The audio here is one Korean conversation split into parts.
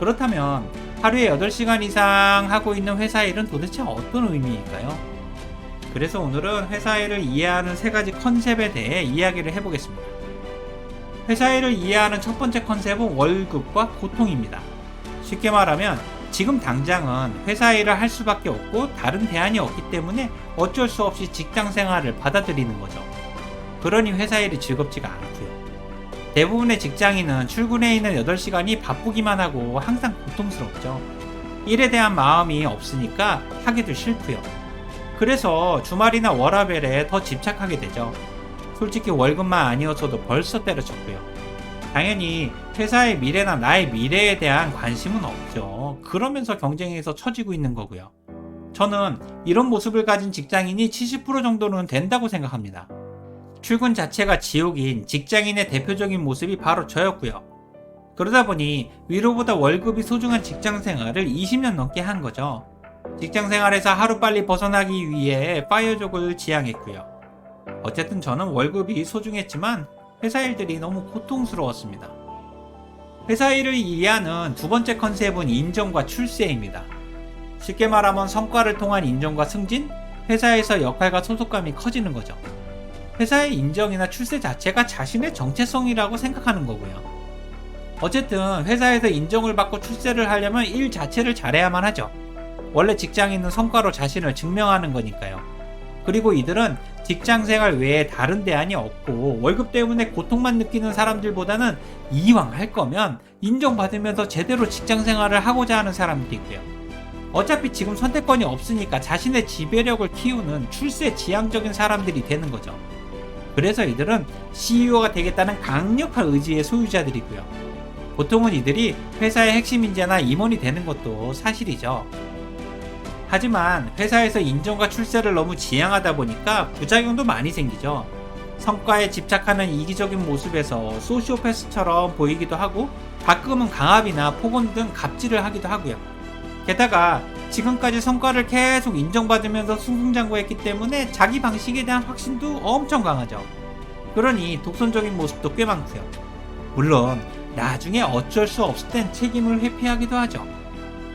그렇다면 하루에 8시간 이상 하고 있는 회사 일은 도대체 어떤 의미일까요? 그래서 오늘은 회사 일을 이해하는 3가지 컨셉에 대해 이야기를 해보겠습니다. 회사 일을 이해하는 첫 번째 컨셉은 월급과 고통입니다. 쉽게 말하면 지금 당장은 회사 일을 할 수밖에 없고 다른 대안이 없기 때문에 어쩔 수 없이 직장 생활을 받아들이는 거죠. 그러니 회사 일이 즐겁지가 않고요. 대부분의 직장인은 출근해 있는 8시간이 바쁘기만 하고 항상 고통스럽죠. 일에 대한 마음이 없으니까 하기도 싫고요. 그래서 주말이나 워라밸에 더 집착하게 되죠. 솔직히 월급만 아니었어도 벌써 때려쳤고요. 당연히 회사의 미래나 나의 미래에 대한 관심은 없죠. 그러면서 경쟁에서 처지고 있는 거고요. 저는 이런 모습을 가진 직장인이 70% 정도는 된다고 생각합니다. 출근 자체가 지옥인 직장인의 대표적인 모습이 바로 저였고요. 그러다 보니 위로보다 월급이 소중한 직장 생활을 20년 넘게 한 거죠. 직장 생활에서 하루빨리 벗어나기 위해 파이어족을 지향했고요. 어쨌든 저는 월급이 소중했지만 회사 일들이 너무 고통스러웠습니다. 회사 일을 이해하는 두 번째 컨셉은 인정과 출세입니다. 쉽게 말하면 성과를 통한 인정과 승진, 회사에서 역할과 소속감이 커지는 거죠. 회사의 인정이나 출세 자체가 자신의 정체성이라고 생각하는 거고요. 어쨌든 회사에서 인정을 받고 출세를 하려면 일 자체를 잘해야만 하죠. 원래 직장인은 성과로 자신을 증명하는 거니까요. 그리고 이들은 직장 생활 외에 다른 대안이 없고 월급 때문에 고통만 느끼는 사람들보다는 이왕 할 거면 인정받으면서 제대로 직장 생활을 하고자 하는 사람들이고요. 어차피 지금 선택권이 없으니까 자신의 지배력을 키우는 출세 지향적인 사람들이 되는 거죠. 그래서 이들은 CEO가 되겠다는 강력한 의지의 소유자들이고요. 보통은 이들이 회사의 핵심 인재나 임원이 되는 것도 사실이죠. 하지만 회사에서 인정과 출세를 너무 지향하다 보니까 부작용도 많이 생기죠. 성과에 집착하는 이기적인 모습에서 소시오패스처럼 보이기도 하고 가끔은 강압이나 폭언 등 갑질을 하기도 하고요. 게다가 지금까지 성과를 계속 인정받으면서 승승장구했기 때문에 자기 방식에 대한 확신도 엄청 강하죠. 그러니 독선적인 모습도 꽤 많고요. 물론 나중에 어쩔 수 없을 땐 책임을 회피하기도 하죠.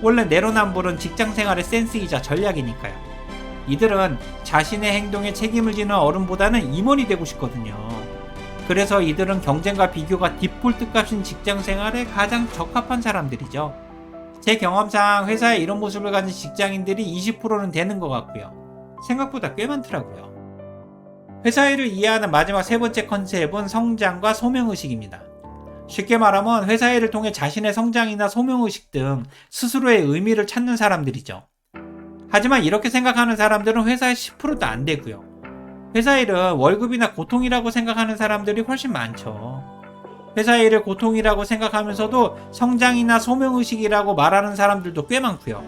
원래 내로남불은 직장생활의 센스이자 전략이니까요. 이들은 자신의 행동에 책임을 지는 어른보다는 임원이 되고 싶거든요. 그래서 이들은 경쟁과 비교가 디폴트 값인 직장생활에 가장 적합한 사람들이죠. 제 경험상 회사에 이런 모습을 가진 직장인들이 20%는 되는 것 같고요. 생각보다 꽤 많더라고요. 회사 일을 이해하는 마지막 3번째 컨셉은 성장과 소명의식입니다. 쉽게 말하면 회사 일을 통해 자신의 성장이나 소명의식 등 스스로의 의미를 찾는 사람들이죠. 하지만 이렇게 생각하는 사람들은 회사의 10%도 안 되고요. 회사 일은 월급이나 고통이라고 생각하는 사람들이 훨씬 많죠. 회사 일을 고통이라고 생각하면서도 성장이나 소명의식이라고 말하는 사람들도 꽤 많고요.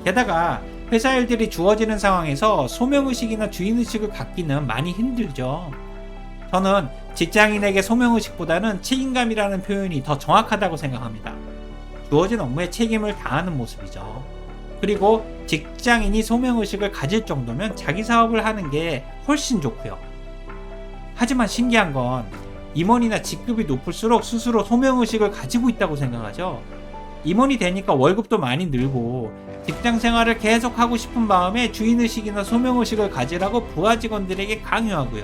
게다가 회사 일들이 주어지는 상황에서 소명의식이나 주인의식을 갖기는 많이 힘들죠. 저는 직장인에게 소명의식보다는 책임감이라는 표현이 더 정확하다고 생각합니다. 주어진 업무에 책임을 다하는 모습이죠. 그리고 직장인이 소명의식을 가질 정도면 자기 사업을 하는 게 훨씬 좋고요. 하지만 신기한 건 임원이나 직급이 높을수록 스스로 소명의식을 가지고 있다고 생각하죠. 임원이 되니까 월급도 많이 늘고 직장 생활을 계속 하고 싶은 마음에 주인의식이나 소명의식을 가지라고 부하 직원들에게 강요하고요.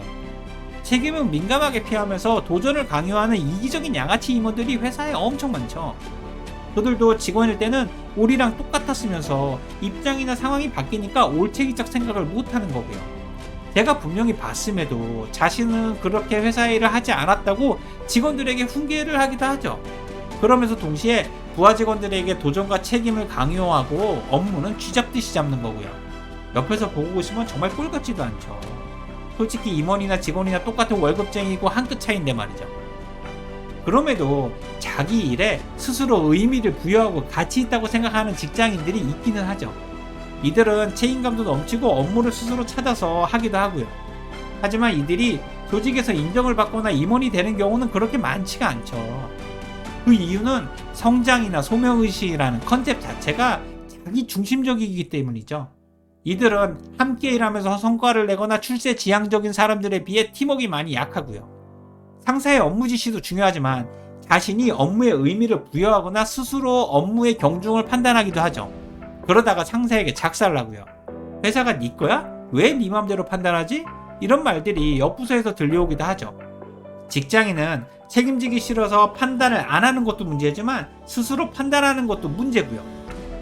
책임을 민감하게 피하면서 도전을 강요하는 이기적인 양아치 임원들이 회사에 엄청 많죠. 그들도 직원일 때는 우리랑 똑같았으면서 입장이나 상황이 바뀌니까 올챙이적 생각을 못하는 거고요. 제가 분명히 봤음에도 자신은 그렇게 회사 일을 하지 않았다고 직원들에게 훈계를 하기도 하죠. 그러면서 동시에 부하 직원들에게 도전과 책임을 강요하고 업무는 쥐잡듯이 잡는 거고요. 옆에서 보고 계시면 정말 꼴 같지도 않죠. 솔직히 임원이나 직원이나 똑같은 월급쟁이고 한 끗 차이인데 말이죠. 그럼에도 자기 일에 스스로 의미를 부여하고 가치 있다고 생각하는 직장인들이 있기는 하죠. 이들은 책임감도 넘치고 업무를 스스로 찾아서 하기도 하고요. 하지만 이들이 조직에서 인정을 받거나 임원이 되는 경우는 그렇게 많지가 않죠. 그 이유는 성장이나 소명의식이라는 컨셉 자체가 자기 중심적이기 때문이죠. 이들은 함께 일하면서 성과를 내거나 출세 지향적인 사람들에 비해 팀워크가 많이 약하고요. 상사의 업무 지시도 중요하지만 자신이 업무에 의미를 부여하거나 스스로 업무의 경중을 판단하기도 하죠. 그러다가 상사에게 작살을 하고요. 회사가 네 거야? 왜 네 맘대로 판단하지? 이런 말들이 옆부서에서 들려오기도 하죠. 직장인은 책임지기 싫어서 판단을 안 하는 것도 문제지만 스스로 판단하는 것도 문제고요.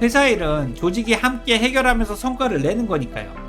회사 일은 조직이 함께 해결하면서 성과를 내는 거니까요.